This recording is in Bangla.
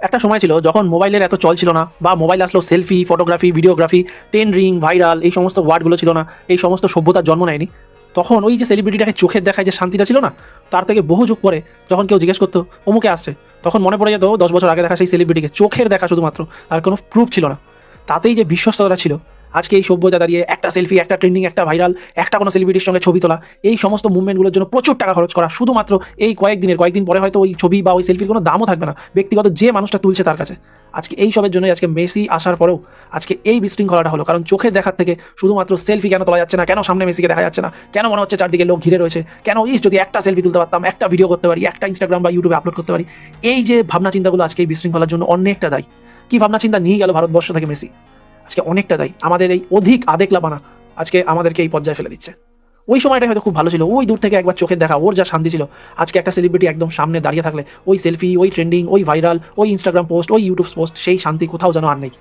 একটা সময় ছিল যখন মোবাইলের এত চল ছিল না, বা মোবাইল আসলো সেলফি, ফটোগ্রাফি, ভিডিওগ্রাফি, টেন্ডরিং, ভাইরাল, এই সমস্ত ওয়ার্ডগুলো ছিল না, এই সমস্ত সভ্যতার জন্ম নেয়নি। তখন ওই যে সেলিব্রিটিটাকে চোখের দেখায় যে শান্তিটা ছিল না, তার থেকে বহু যুগ পরে যখন কেউ জিজ্ঞেস করতো অমুকে আসছে, তখন মনে পড়ে যেত 10 বছর আগে দেখা সেই সেলিব্রিটিকে, চোখের দেখা শুধুমাত্র, আর কোনো প্রুফ ছিল না। তাতেই যে বিশ্বস্ততা ছিল। আজকে এই সভ্যতা দাঁড়িয়ে একটা সেলফি, একটা ট্রেন্ডিং, একটা ভাইরাল, একটা কোনো সেলিব্রিটির সঙ্গে ছবি তোলা, এই সমস্ত মুভমেন্টগুলোর জন্য প্রচুর টাকা খরচ করা, শুধুমাত্র এই কয়েকদিন পরে হয়তো ওই ছবি বা ওই সেলফির কোনো দামও থাকবে না ব্যক্তিগত যে মানুষটা তুলছে তার কাছে। আজকে এই সবের জন্যই আজকে মেসি আসার পরেও আজকে এই বিশৃঙ্খলাটা হলো, কারণ চোখের দেখার থেকে শুধুমাত্র সেলফি কেন তোলা যাচ্ছে না, কেন সামনে মেসিকে দেখা যাচ্ছে না, কেন মনে হচ্ছে চারদিকে লোক ঘিরে রয়েছে, কেন যদি একটা সেলফি তুলতে পারতাম, একটা ভিডিও করতে পারি, একটা ইনস্টাগ্রাম বা ইউটিউবে আপলোড করতে পারি, এই যে ভাবনা চিন্তাগুলো আজকে এই বিশৃঙ্খলার জন্য অনেকটা দায়ী। কি ভাবনা চিন্তা নিয়ে গেল ভারতবর্ষ থেকে মেসি, আজকে অনেকটা দায়ী। আমাদের এই অধিক আদেকলাপানা আজকে আমাদেরকে এই পর্যায়ে ফেলে দিচ্ছে। ওই সময়টা হয়তো খুব ভালো ছিল, ওই দূর থেকে একবার চোখের দেখা, ওর যা শান্তি ছিল। আজকে একটা সেলিব্রিটি একদম সামনে দাঁড়িয়ে থাকলে ওই সেলফি, ওই ট্রেন্ডিং, ওই ভাইরাল, ওই ইনস্টাগ্রাম পোস্ট, ওই ইউটিউব পোস্ট, সেই শান্তি কোথাও যেন আর নেই।